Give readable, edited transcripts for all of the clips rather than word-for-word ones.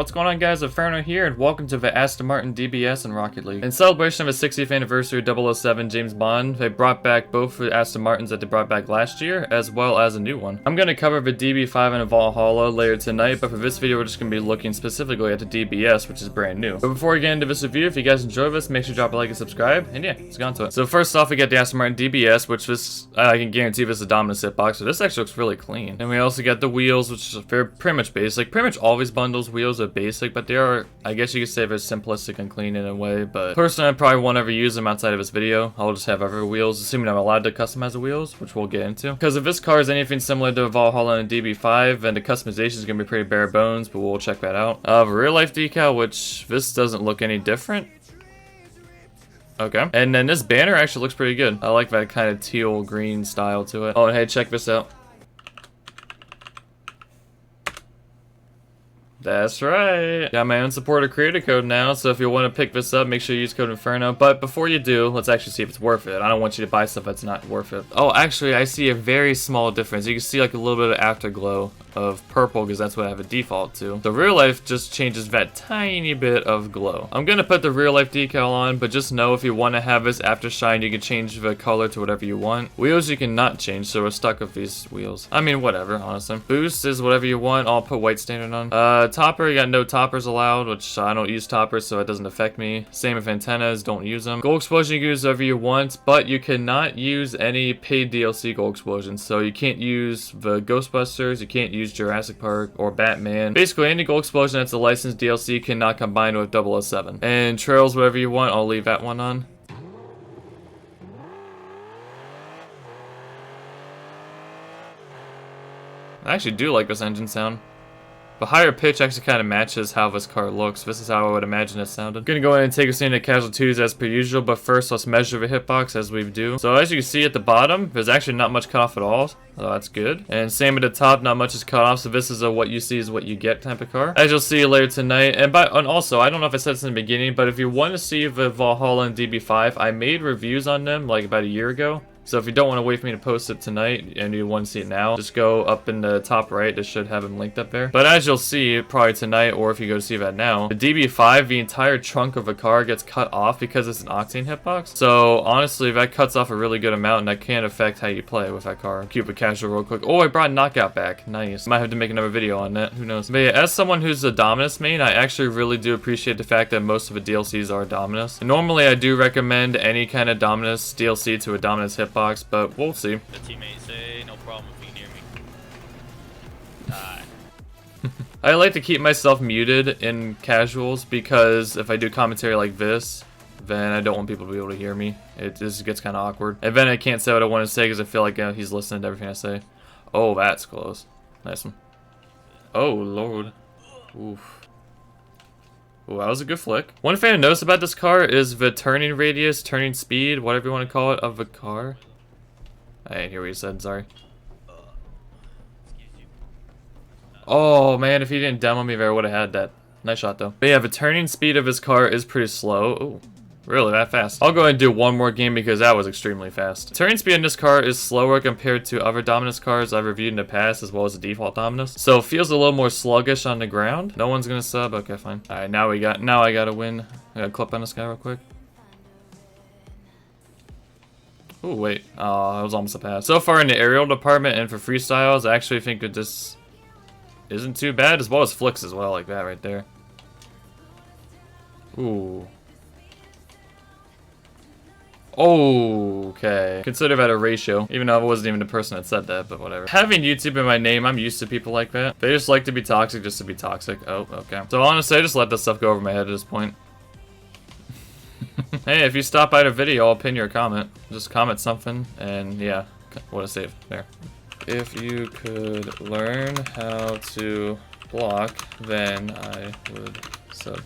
What's going on, guys? Inferno here, and welcome to the Aston Martin DBS and Rocket League. In celebration of the 60th anniversary of 007 James Bond, they brought back both the Aston Martins that they brought back last year, as well as a new one. I'm going to cover the DB5 and the Valhalla later tonight, but for this video we're just going to be looking specifically at the DBS, which is brand new. But before we get into this review, if you guys enjoy this, make sure to drop a like and subscribe, and yeah, let's get on to it. So first off, we get the Aston Martin DBS, which this, I can guarantee this is a Dominus hitbox, so this actually looks really clean. And we also get the wheels, which is pretty much basic. Pretty much all these bundles wheels are basic, but they are, I guess you could say, they're simplistic and clean in a way. But personally, I probably won't ever use them outside of this video. I'll just have other wheels, assuming I'm allowed to customize the wheels, which we'll get into. Because if this car is anything similar to a Valhalla and a DB5, then the customization is going to be pretty bare bones, but we'll check that out. The real life decal, which this doesn't look any different. Okay. And then this banner actually looks pretty good. I like that kind of teal green style to it. Oh, and hey, check this out. That's right. Got my own supporter creator code now, so if you want to pick this up, make sure you use code Inferno. But before you do, let's actually see if it's worth it. I don't want you to buy stuff that's not worth it. Oh, actually, I see a very small difference. You can see like a little bit of afterglow of purple because that's what I have a default to. The real life just changes that tiny bit of glow. I'm gonna put the real life decal on, but just know if you want to have this after shine, you can change the color to whatever you want. Wheels you cannot change, so we're stuck with these wheels. I mean, whatever, honestly. Boost is whatever you want. I'll put white standard on. Topper, you got no toppers allowed, which I don't use toppers, so it doesn't affect me. Same with antennas, don't use them. Gold explosion you can use whatever you want, but you cannot use any paid DLC gold explosions. So you can't use the Ghostbusters, you can't use Jurassic Park or Batman. Basically, any gold explosion that's a licensed DLC cannot combine with 007. And trails, whatever you want, I'll leave that one on. I actually do like this engine sound. The higher pitch actually kind of matches how this car looks. This is how I would imagine it sounded. Gonna go ahead and take a stand at casualties as per usual, but first let's measure the hitbox as we do. So as you can see at the bottom, there's actually not much cut off at all. So that's good. And same at the top, not much is cut off, so this is a what you see is what you get type of car. As you'll see later tonight. And also, I don't know if I said this in the beginning, but if you want to see the Valhalla and DB5, I made reviews on them like about a year ago. So if you don't want to wait for me to post it tonight and you want to see it now, just go up in the top right. This should have them linked up there. But as you'll see, probably tonight, or if you go to see that now, the DB5, the entire trunk of a car gets cut off because it's an octane hitbox. So honestly, that cuts off a really good amount, and that can affect how you play with that car. Keep it casual real quick. Oh, I brought Knockout back. Nice. Might have to make another video on that. Who knows? But yeah, as someone who's a Dominus main, I actually really do appreciate the fact that most of the DLCs are Dominus. And normally, I do recommend any kind of Dominus DLC to a Dominus hitbox, but we'll see. The teammates say no problem if you can hear me. Die. I like to keep myself muted in casuals because if I do commentary like this, then I don't want people to be able to hear me. It just gets kind of awkward. And then I can't say what I want to say because I feel like he's listening to everything I say. Oh, that's close. Nice one. Oh, Lord. Oof. Ooh, that was a good flick. One thing I noticed about this car is the turning radius, turning speed, whatever you want to call it, of the car. I didn't hear what you said, sorry. Oh man, if he didn't demo me there, I would have had that. Nice shot though. But yeah, the turning speed of his car is pretty slow. Ooh, really that fast? I'll go ahead and do one more game because that was extremely fast. Turning speed in this car is slower compared to other Dominus cars I've reviewed in the past, as well as the default Dominus. So it feels a little more sluggish on the ground. No one's gonna sub. Okay, fine. All right, now I gotta win. I gotta clip on this guy real quick. Oh wait, that was almost a pass. So far in the aerial department and for freestyles, I actually think that this isn't too bad, as well as flicks as well, like that right there. Ooh. Okay. Consider that a ratio, even though I wasn't even the person that said that, but whatever. Having YouTube in my name, I'm used to people like that. They just like to be toxic just to be toxic. Oh, okay. So honestly, I just let this stuff go over my head at this point. Hey, if you stop by the video, I'll pin your comment. Just comment something, and yeah, what a save. There. If you could learn how to block, then I would sub.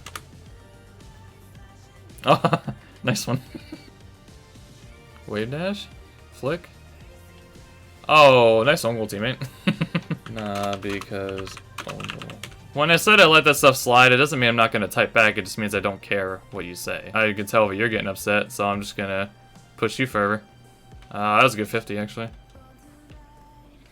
Oh, nice one. Wave dash? Flick? Oh, nice uncle teammate. Nah, because uncle. When I said I let that stuff slide, it doesn't mean I'm not going to type back, it just means I don't care what you say. I can tell that you're getting upset, so I'm just going to push you further. That was a good 50, actually.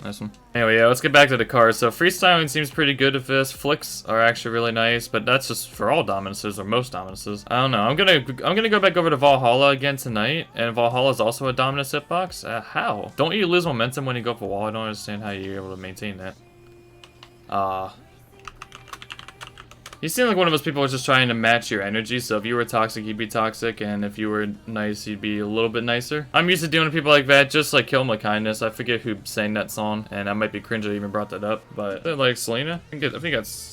Nice one. Anyway, yeah, let's get back to the cars. So freestyling seems pretty good with this. Flicks are actually really nice, but that's just for all Dominuses or most Dominuses. I don't know. I'm gonna go back over to Valhalla again tonight, and Valhalla is also a Dominus hitbox. How? Don't you lose momentum when you go up a wall? I don't understand how you're able to maintain that. You seem like one of those people who's just trying to match your energy, so if you were toxic, you'd be toxic, and if you were nice, you'd be a little bit nicer. I'm used to dealing with people like that, just like Kill 'Em with Kindness. I forget who sang that song, and I might be cringe I even brought that up, but like Selena? I think that's...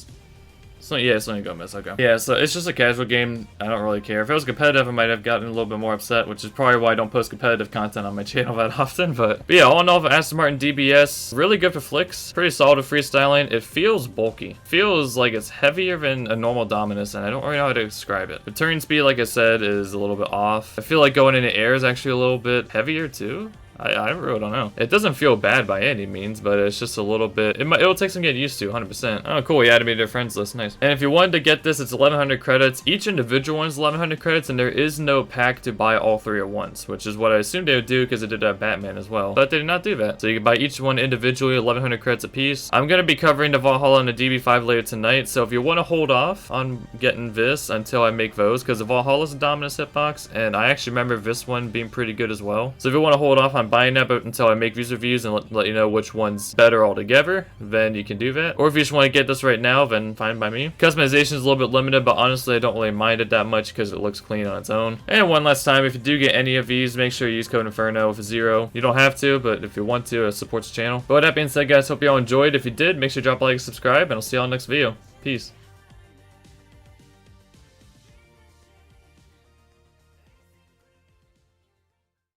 Yeah, Selena Gomez, okay. Yeah, so it's just a casual game. I don't really care. If it was competitive, I might have gotten a little bit more upset, which is probably why I don't post competitive content on my channel that often. But yeah, all in all, the Aston Martin DBS, really good for flicks. Pretty solid with freestyling. It feels bulky. Feels like it's heavier than a normal Dominus, and I don't really know how to describe it. The turn speed, like I said, is a little bit off. I feel like going into air is actually a little bit heavier too. I really don't know. It doesn't feel bad by any means, but it's just a little bit... It'll take some getting used to, 100%. Oh, cool. You added me to your friends list. Nice. And if you wanted to get this, it's 1,100 credits. Each individual one is 1,100 credits, and there is no pack to buy all three at once, which is what I assumed they would do because it did have Batman as well. But they did not do that. So you can buy each one individually, 1,100 credits a piece. I'm going to be covering the Valhalla and the DB5 later tonight, so if you want to hold off on getting this until I make those, because the Valhalla is a Dominus hitbox, and I actually remember this one being pretty good as well. So if you want to hold off on buying that but until I make these reviews and let you know which one's better altogether, then you can do that. Or if you just want to get this right now, then fine by me. Customization is a little bit limited, but honestly I don't really mind it that much because it looks clean on its own. And one last time, if you do get any of these, make sure you use code Inferno with a 0. You don't have to, but if you want to, it supports the channel. But with that being said, guys, hope you all enjoyed. If you did, make sure to drop a like and subscribe, and I'll see you all next video. Peace.